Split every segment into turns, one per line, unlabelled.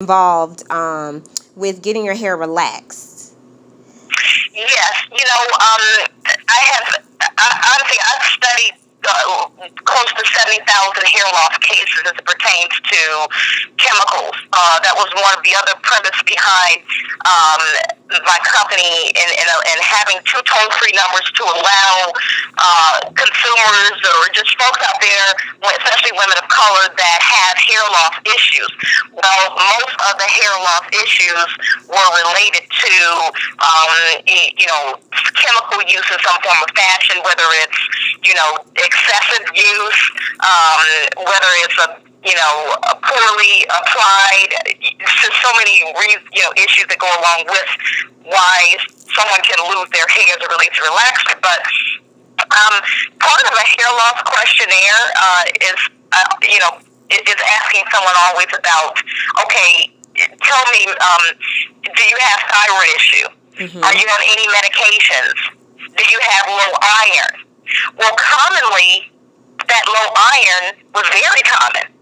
involved with getting your hair relaxed.
Yes, I have, honestly, I've studied close to 70,000 hair loss cases as it pertains to chemicals. That was one of the other premise behind um, my company and having two toll-free numbers to allow consumers or just folks out there, especially women of color, that have hair loss issues. Well, most of the hair loss issues were related to, chemical use in some form of fashion, whether it's, excessive use, whether it's a poorly applied, just so many issues that go along with why someone can lose their hair as it relates to relaxer. But part of a hair loss questionnaire is asking someone always about, okay, tell me, do you have thyroid issue?
Mm-hmm.
Are you on any medications? Do you have low iron? Well, commonly, that low iron was very common.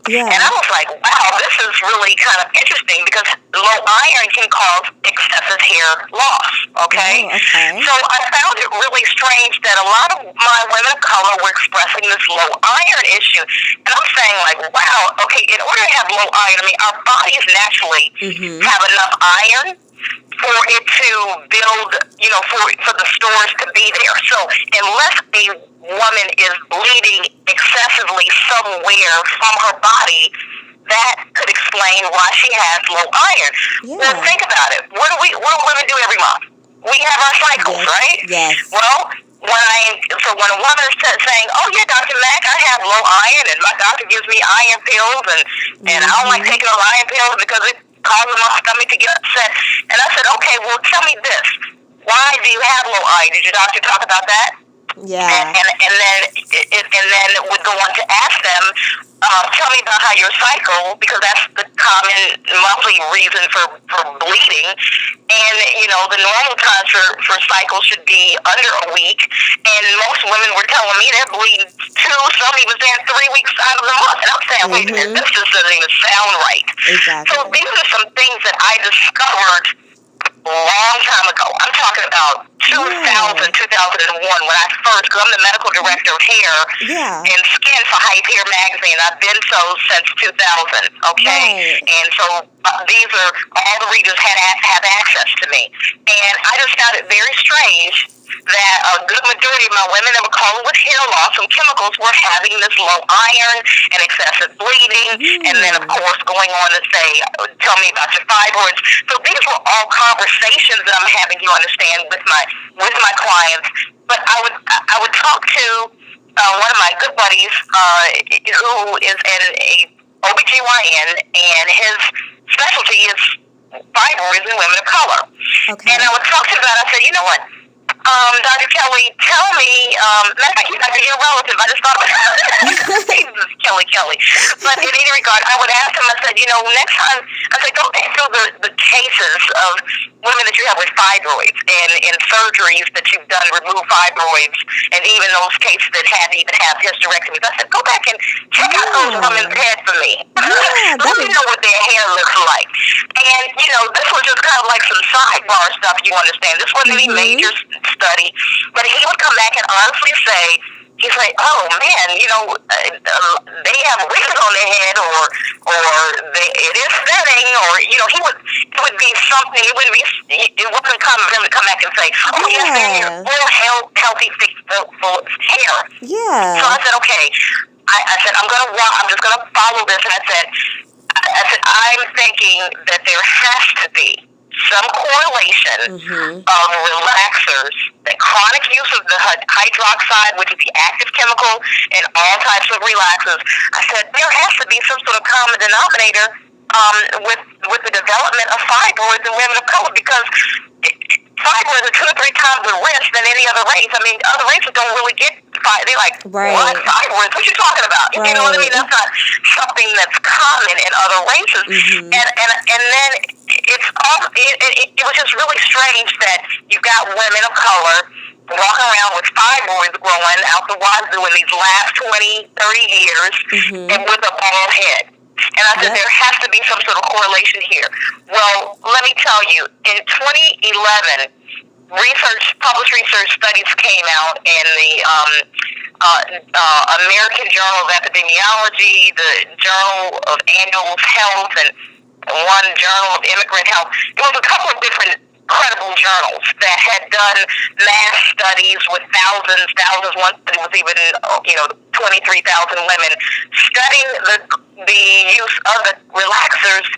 Yeah.
And I was like, wow, this is really kind of interesting because low iron can cause excessive hair loss, okay?
Oh, okay.
So I found it really strange that a lot of my women of color were expressing this low iron issue. And I'm saying, like, wow, okay, in order to have low iron, I mean, our bodies naturally have enough iron for it to build, for the stores to be there. So unless a woman is bleeding excessively somewhere from her body, that could explain why she has low iron.
Yeah.
Well, think about it. What do women do every month? We have our cycles,
Yes.
right?
Yes.
Well, when a woman is saying, "Oh yeah, Dr. Mack, I have low iron, and my doctor gives me iron pills, and I don't like taking those iron pills because it causes my stomach to get upset," and I said, "Okay, well, tell me this: why do you have low iron? Did your doctor talk about that?"
Yeah.
And then would go on to ask them, tell me about how your cycle, because that's the common monthly reason for bleeding. And, the normal time for cycle should be under a week. And most women were telling me they're bleeding 2, some even saying 3 weeks out of the month. And I'm saying, wait a minute, this just doesn't even sound right.
Exactly.
So these are some things that I discovered a long time ago. I'm talking about 2001 when I first, because I'm the medical director of hair and skin for Hype Hair Magazine. I've been so since 2000, okay?
Right.
And so these are, all the readers have access to me. And I just found it very strange that a good majority of my women that were calling with hair loss from chemicals were having this low iron and excessive bleeding, and then of course going on to say, tell me about your fibroids. So these were all conversations that I'm having, you understand, with my clients. But I would talk to one of my good buddies who is a OBGYN, and his specialty is fibroids in women of color.
Okay.
And I would talk to him about it. I said, you know what? Dr. Kelly, tell me, he's like your relative. I just thought about it. Kelly. But in any regard, I would ask him, I said, next time, I said, go back through the cases of women that you have with fibroids and surgeries that you've done, remove fibroids, and even those cases that even have hysterectomies. I said, go back and check out those women's head for me. Let me know what their hair looks like. And, this was just kind of like some sidebar stuff, you understand. This wasn't any major study, but he would come back and honestly say, he's like, oh man, they have wigs on their head, or it is thinning, or it would be something. It wasn't common for him to come back and say, oh yes, they're full healthy, full hair.
Yeah.
So I said, okay. I said, I'm just gonna follow this, and I said, I'm thinking that there has to be some correlation of relaxers, the chronic use of the hydroxide, which is the active chemical in all types of relaxers. I said there has to be some sort of common denominator with the development of fibroids in women of color, because fibroids are 2 or 3 times the risk than any other race. I mean, other races don't really get fibroids. They're like, what? Fibroids? What you talking about?
Right.
You know what I mean? That's not something that's common in other races. And then it was just really strange that you got women of color walking around with fibroids growing out the wazoo in these last 20, 30 years and with a bald head. And I said, there has to be some sort of correlation here. Well, let me tell you, in 2011, published research studies came out in the American Journal of Epidemiology, the Journal of Annual Health, and one Journal of Immigrant Health. It was a couple of different credible journals that had done mass studies with thousands. One study was even, 23,000 women studying the use of the relaxers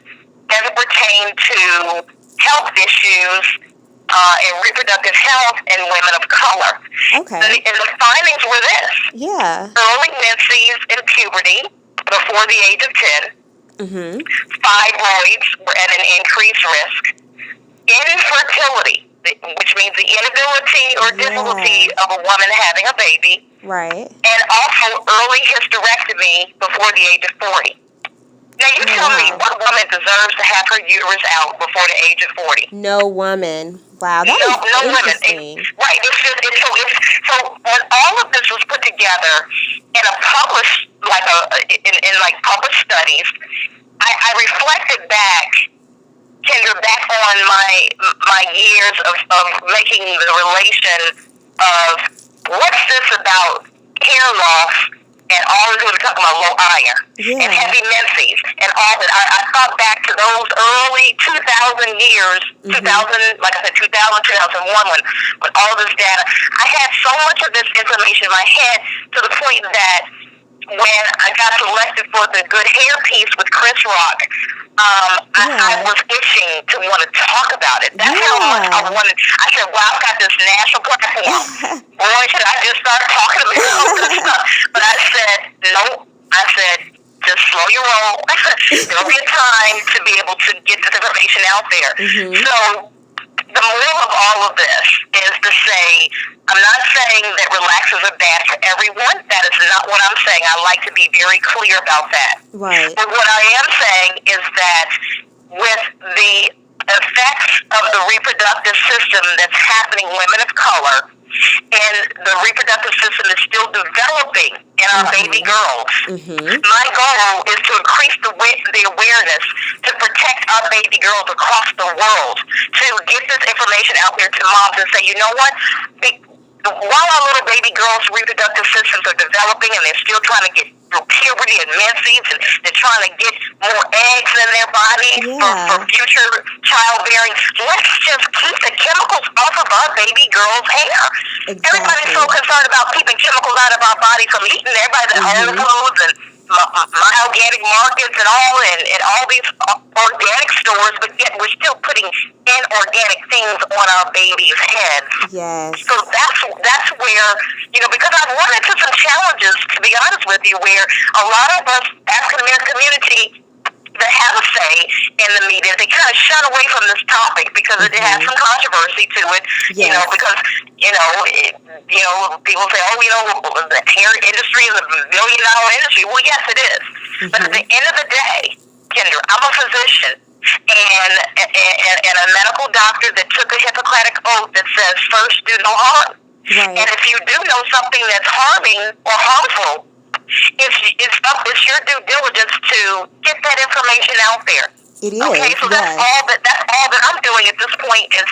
as it pertained to health issues and reproductive health in women of color.
Okay.
And the findings were this.
Yeah.
Early menses in puberty before the age of 10.
Mm-hmm.
Fibroids were at an increased risk. Infertility, which means the inability or difficulty of a woman having a baby.
Right.
And also early hysterectomy before the age of 40. Now, you tell me, what woman deserves to have her uterus out before the age of 40?
No woman. Wow, that is interesting.
Right. So when all of this was put together in a published, in published studies, I reflected back, Kendra, back on my years of making the relation of what's this about hair loss and all this was talking about low iron and heavy menses and all that. I thought back to those early 2000 years, 2000, like I said, 2000, 2001, when all this data. I had so much of this information in my head to the point that when I got selected for the Good Hair piece with Chris Rock, I was itching to want to talk about it. That's how much I wanted. I said, wow, I've got this national platform. Boy, should I just start talking about all this stuff? But I said, nope. I said, just slow your roll. There'll be a time to be able to get this information out there. So the moral of all of this is to say, I'm not saying that relaxers are bad for everyone. That is not what I'm saying. I like to be very clear about that.
Right.
But what I am saying is that with the effects of the reproductive system that's happening in women of color, and the reproductive system is still developing in our baby girls. My goal is to increase the awareness to protect our baby girls across the world, to get this information out there to moms and say, you know what? While our little baby girls' reproductive systems are developing and they're still trying to get through puberty and menses, and they're trying to get more eggs in their body for future childbearing, let's just keep the chemicals off of our baby girls' hair. Everybody's so concerned about keeping chemicals out of our body from eating. Everybody at Whole Foods and my organic markets and all these organic stores, but yet we're still putting inorganic things on our babies' heads.
Yes.
So that's where, because I've run into some challenges, to be honest with you, where a lot of us African American community that have a say in the media, they kind of shun away from this topic because it has some controversy to it. Because people say, the hair industry is $1 billion industry. Well, yes, it is. But at the end of the day, Kendra, I'm a physician and a medical doctor that took a Hippocratic oath that says, first, do no harm.
Right.
And if you do know something that's harming or harmful, it's your due diligence to get that information out there.
It is.
Okay, so that's all that I'm doing at this point is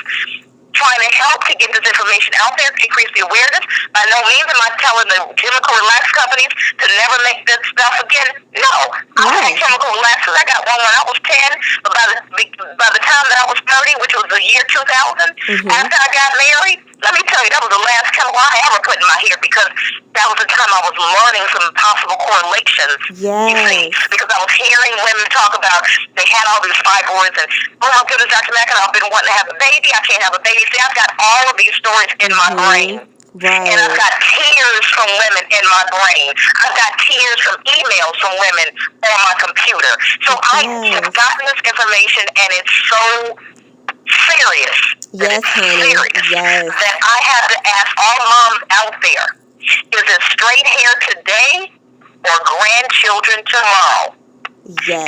trying to help to get this information out there, to increase the awareness. By no means am I telling the chemical relax companies to never make this stuff again. No, I had chemical relaxers. I got one when I was 10, but by the time that I was 30, which was the year 2000, after I got married, let me tell you, that was the last chemical I ever put in my hair, because that was the time I was learning some possible correlations.
Yes.
You see, because I was hearing women talk about they had all these fibroids and, oh my goodness, Dr. Maclin, I've been wanting to have a baby. I can't have a baby. See, I've got all of these stories in my brain.
Right.
And I've got tears from women in my brain. I've got tears from emails from women on my computer. So I have gotten this information, and it's so serious.
Yes, honey. Yes.
That I have to ask all moms out there, is it straight hair today or grandchildren tomorrow?
Yes.